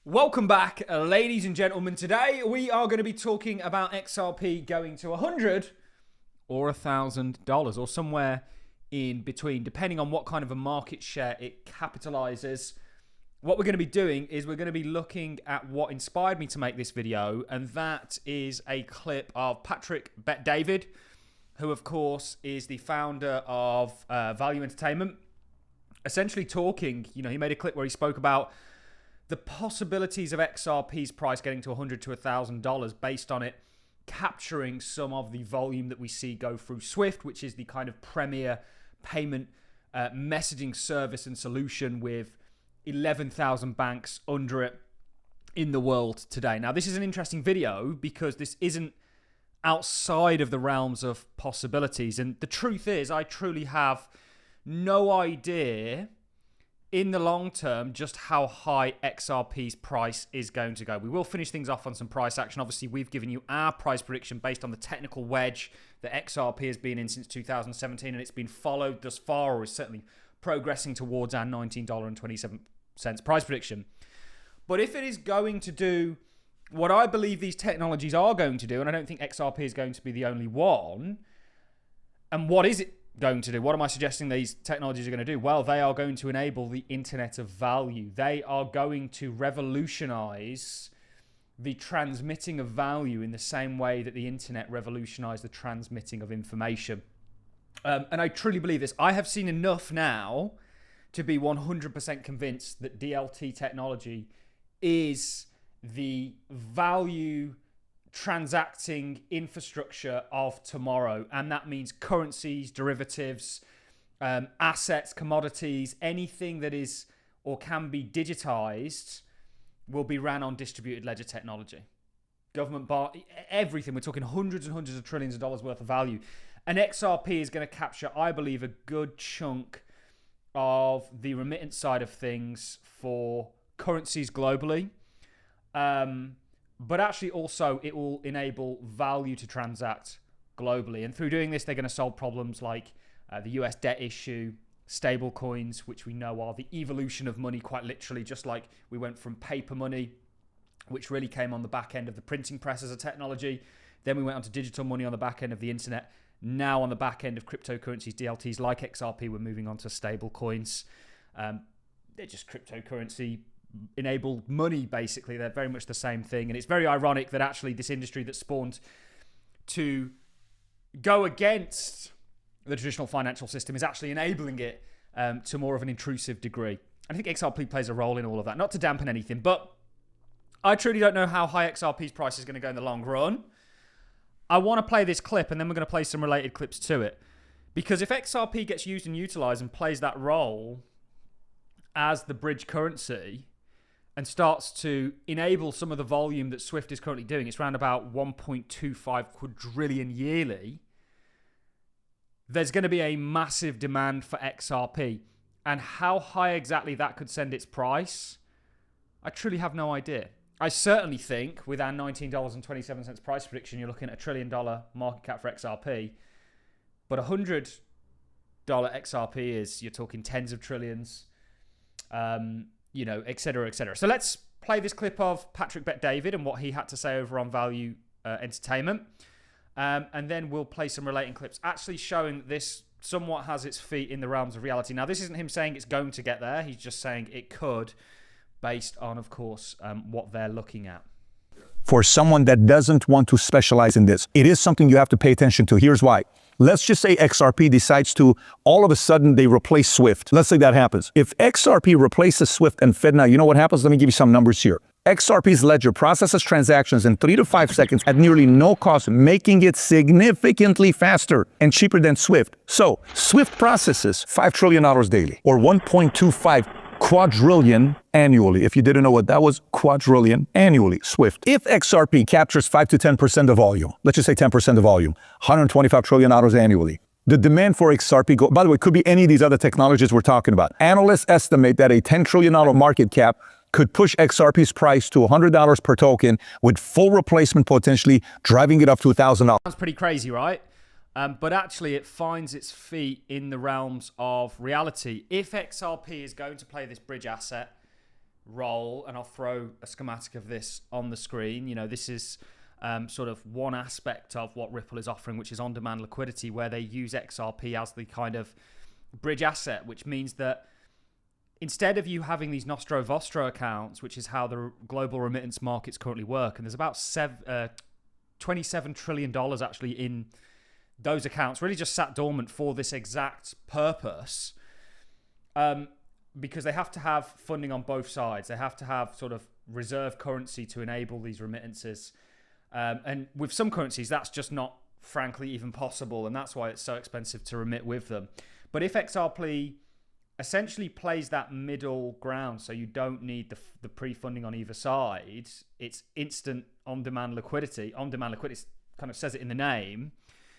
Welcome back, ladies and gentlemen. Today we are going to be talking about XRP going to $100 or $1,000 or somewhere in between, depending on what kind of a market share it capitalizes. What we're going to be doing is we're going to be looking at what inspired me to make this video, and that is a clip of Patrick Bet-David, who of course is the founder of Value Entertainment, essentially talking, he made a clip where he spoke about the possibilities of XRP's price getting to $100 to $1,000 based on it capturing some of the volume that we see go through Swift, which is the kind of premier payment messaging service and solution with 11,000 banks under it in the world today. Now, this is an interesting video because this isn't outside of the realms of possibilities. And the truth is, I truly have no idea in the long term just how high XRP's price is going to go. We will finish things off on some price action. Obviously, we've given you our price prediction based on the technical wedge that XRP has been in since 2017, and it's been followed thus far, or is certainly progressing towards our $19.27 price prediction. But if it is going to do what I believe these technologies are going to do, and I don't think XRP is going to be the only one, and what is it going to do? What am I suggesting these technologies are going to do? Well, they are going to enable the internet of value. They are going to revolutionize the transmitting of value in the same way that the internet revolutionized the transmitting of information. And I truly believe this. I have seen enough now to be 100% convinced that DLT technology is the value transacting infrastructure of tomorrow, and that means currencies, derivatives, assets, commodities, anything that is or can be digitized will be ran on distributed ledger technology. Government bar, everything. We're talking hundreds and hundreds of trillions of dollars worth of value, and XRP is going to capture, I believe, a good chunk of the remittance side of things for currencies globally. But actually also it will enable value to transact globally. And through doing this, they're going to solve problems like the US debt issue, stable coins, which we know are the evolution of money, quite literally, just like we went from paper money, which really came on the back end of the printing press as a technology. Then we went on to digital money on the back end of the internet. Now on the back end of cryptocurrencies, DLTs like XRP, we're moving on to stable coins. They're just cryptocurrency enabled money, basically. They're very much the same thing, and it's very ironic that actually this industry that spawned to go against the traditional financial system is actually enabling it to more of an intrusive degree. I think XRP plays a role in all of that, not to dampen anything, but I truly don't know how high XRP's price is going to go in the long run. I want to play this clip, and then we're going to play some related clips to it, because if XRP gets used and utilized and plays that role as the bridge currency and starts to enable some of the volume that Swift is currently doing, it's around about 1.25 quadrillion yearly, there's going to be a massive demand for XRP. And how high exactly that could send its price, I truly have no idea. I certainly think with our $19.27 price prediction, you're looking at $1 trillion market cap for XRP. But $100 XRP is, you're talking tens of trillions, et cetera, et cetera. So let's play this clip of Patrick Bet-David and what he had to say over on Value Entertainment. And then we'll play some relating clips, actually showing that this somewhat has its feet in the realms of reality. Now, this isn't him saying it's going to get there. He's just saying it could, based on, of course, what they're looking at. For someone that doesn't want to specialize in this, it is something you have to pay attention to. Here's why. Let's just say XRP decides to, all of a sudden, they replace Swift. Let's say that happens. If XRP replaces Swift and FedNow, you know what happens? Let me give you some numbers here. XRP's ledger processes transactions in 3 to 5 seconds at nearly no cost, making it significantly faster and cheaper than Swift. So Swift processes $5 trillion daily, or 1.25 quadrillion annually. If you didn't know what that was, quadrillion annually, Swift. If XRP captures 5 to 10% of volume, let's just say 10% of volume, $125 trillion annually, the demand for XRP, by the way, could be any of these other technologies we're talking about. Analysts estimate that a $10 trillion market cap could push XRP's price to $100 per token, with full replacement potentially driving it up to $1,000. Sounds pretty crazy, right? But actually it finds its feet in the realms of reality. If XRP is going to play this bridge asset, role, and I'll throw a schematic of this on the screen. You know, this is sort of one aspect of what Ripple is offering, which is on-demand liquidity, where they use XRP as the kind of bridge asset, which means that instead of you having these Nostro Vostro accounts, which is how the global remittance markets currently work, and there's about $27 trillion actually in those accounts, really just sat dormant for this exact purpose, because they have to have funding on both sides. They have to have sort of reserve currency to enable these remittances. And with some currencies, that's just not, frankly, even possible, and that's why it's so expensive to remit with them. But if XRP essentially plays that middle ground, so you don't need the pre-funding on either side, it's instant on-demand liquidity. On-demand liquidity kind of says it in the name.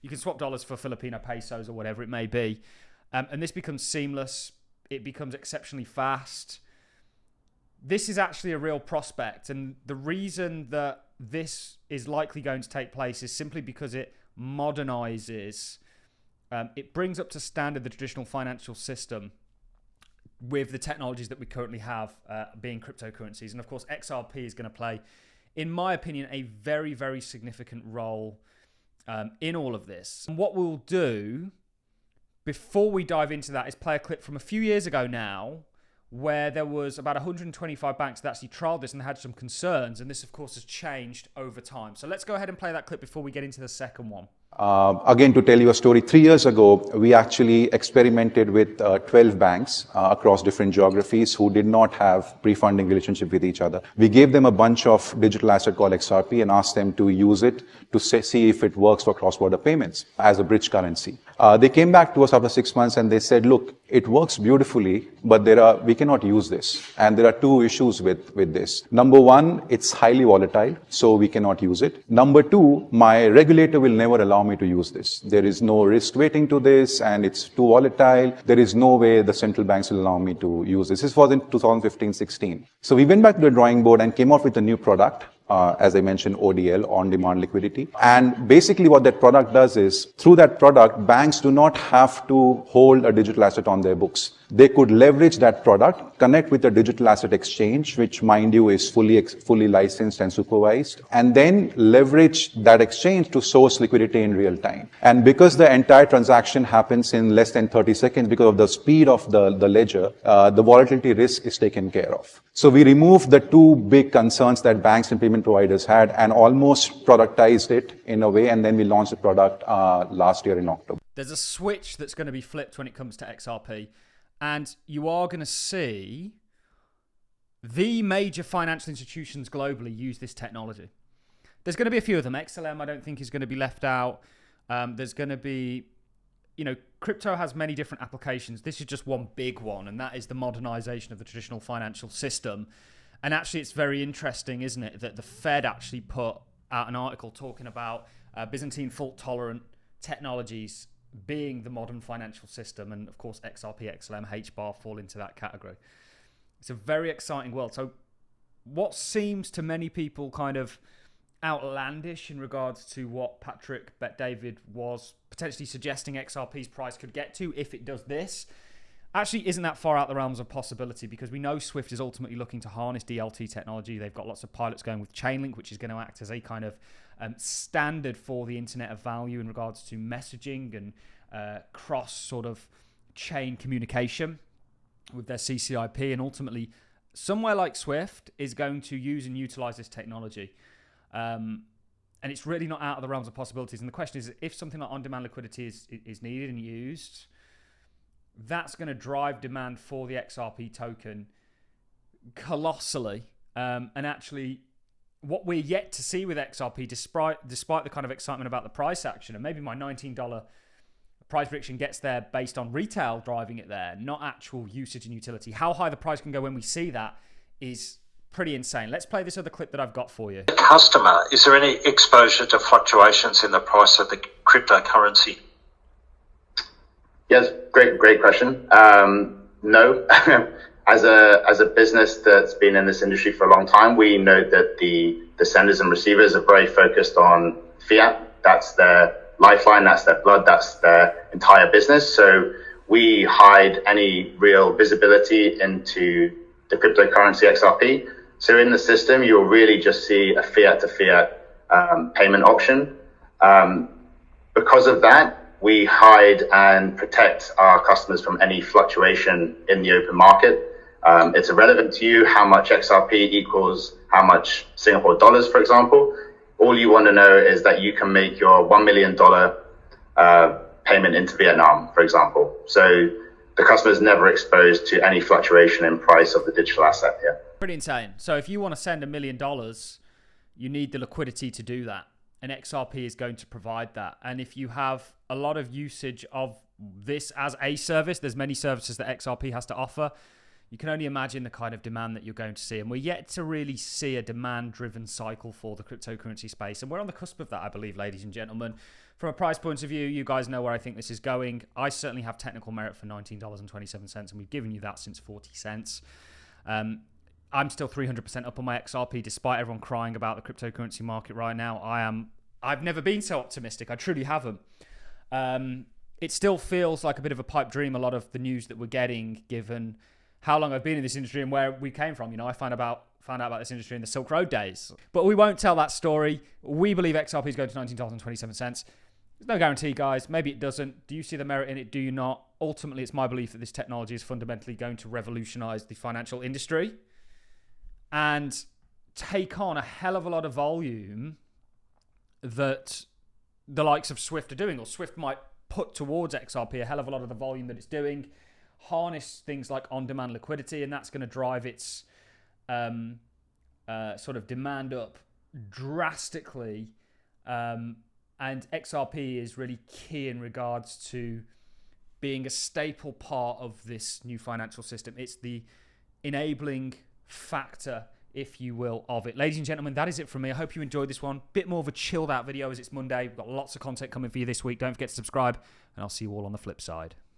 You can swap dollars for Filipino pesos or whatever it may be. And this becomes seamless. It becomes exceptionally fast. This is actually a real prospect. And the reason that this is likely going to take place is simply because it modernizes, it brings up to standard the traditional financial system with the technologies that we currently have, being cryptocurrencies. And of course, XRP is going to play, in my opinion, a very, very significant role in all of this. And what we'll do before we dive into that is play a clip from a few years ago now, where there was about 125 banks that actually trialed this and had some concerns. And this, of course, has changed over time. So let's go ahead and play that clip before we get into the second one. Again, to tell you a story, 3 years ago, we actually experimented with 12 banks across different geographies who did not have pre-funding relationship with each other. We gave them a bunch of digital asset called XRP and asked them to use it to see if it works for cross-border payments as a bridge currency. They came back to us after 6 months and they said, look, it works beautifully, but we cannot use this. And there are two issues with this. Number one, it's highly volatile, so we cannot use it. Number two, my regulator will never allow me to use this. There is no risk weighting to this, and it's too volatile. There is no way the central banks will allow me to use this. This was in 2015-16. So we went back to the drawing board and came up with a new product. As I mentioned, ODL, on-demand liquidity. And basically what that product does is, through that product, banks do not have to hold a digital asset on their books. They could leverage that product, connect with a digital asset exchange, which, mind you, is fully licensed and supervised, and then leverage that exchange to source liquidity in real time. And because the entire transaction happens in less than 30 seconds, because of the speed of the ledger, the volatility risk is taken care of. So we removed the two big concerns that banks and payment providers had and almost productized it in a way, and then we launched the product last year in October. There's a switch that's going to be flipped when it comes to XRP. And you are going to see the major financial institutions globally use this technology. There's going to be a few of them. XLM, I don't think, is going to be left out. There's going to be, crypto has many different applications. This is just one big one, and that is the modernization of the traditional financial system. And actually, it's very interesting, isn't it, that the Fed actually put out an article talking about Byzantine fault-tolerant technologies being the modern financial system, and of course XRP, XLM, HBAR fall into that category. It's a very exciting world. So what seems to many people kind of outlandish in regards to what Patrick Bet-David was potentially suggesting XRP's price could get to if it does this, actually isn't that far out the realms of possibility, because we know Swift is ultimately looking to harness DLT technology. They've got lots of pilots going with Chainlink, which is going to act as a kind of standard for the Internet of Value in regards to messaging and cross sort of chain communication with their CCIP. And ultimately, somewhere like Swift is going to use and utilize this technology. And it's really not out of the realms of possibilities. And the question is, if something like on-demand liquidity is needed and used, that's going to drive demand for the XRP token colossally. And actually, what we're yet to see with XRP, despite the kind of excitement about the price action, and maybe my $19 price prediction gets there based on retail driving it there, not actual usage and utility. How high the price can go when we see that is pretty insane. Let's play this other clip that I've got for you. Customer, is there any exposure to fluctuations in the price of the cryptocurrency? Yes, great question. No. As a business that's been in this industry for a long time, we know that the senders and receivers are very focused on fiat. That's their lifeline, that's their blood, that's their entire business. So we hide any real visibility into the cryptocurrency XRP. So in the system, you'll really just see a fiat to fiat payment option. Because of that, we hide and protect our customers from any fluctuation in the open market. It's irrelevant to you how much XRP equals how much Singapore dollars, for example. All you want to know is that you can make your $1 million payment into Vietnam, for example. So the customer is never exposed to any fluctuation in price of the digital asset here. Pretty insane. So if you want to send $1 million, you need the liquidity to do that. And XRP is going to provide that. And if you have a lot of usage of this as a service, there's many services that XRP has to offer. You can only imagine the kind of demand that you're going to see. And we're yet to really see a demand-driven cycle for the cryptocurrency space. And we're on the cusp of that, I believe, ladies and gentlemen. From a price point of view, you guys know where I think this is going. I certainly have technical merit for $19.27, and we've given you that since 40 cents. I'm still 300% up on my XRP, despite everyone crying about the cryptocurrency market right now. I've never been so optimistic. I truly haven't. It still feels like a bit of a pipe dream, a lot of the news that we're getting, given how long I've been in this industry and where we came from. You know, I found out about this industry in the Silk Road days. But we won't tell that story. We believe XRP is going to $19.27. There's no guarantee, guys. Maybe it doesn't. Do you see the merit in it? Do you not? Ultimately, it's my belief that this technology is fundamentally going to revolutionize the financial industry and take on a hell of a lot of volume that the likes of Swift are doing, or Swift might put towards XRP a hell of a lot of the volume that it's doing, harness things like on-demand liquidity, and that's going to drive its sort of demand up drastically. And XRP is really key in regards to being a staple part of this new financial system. It's the enabling factor, if you will, of it. Ladies and gentlemen, that is it from me. I hope you enjoyed this one. Bit more of a chilled out video as it's Monday. We've got lots of content coming for you this week. Don't forget to subscribe, and I'll see you all on the flip side.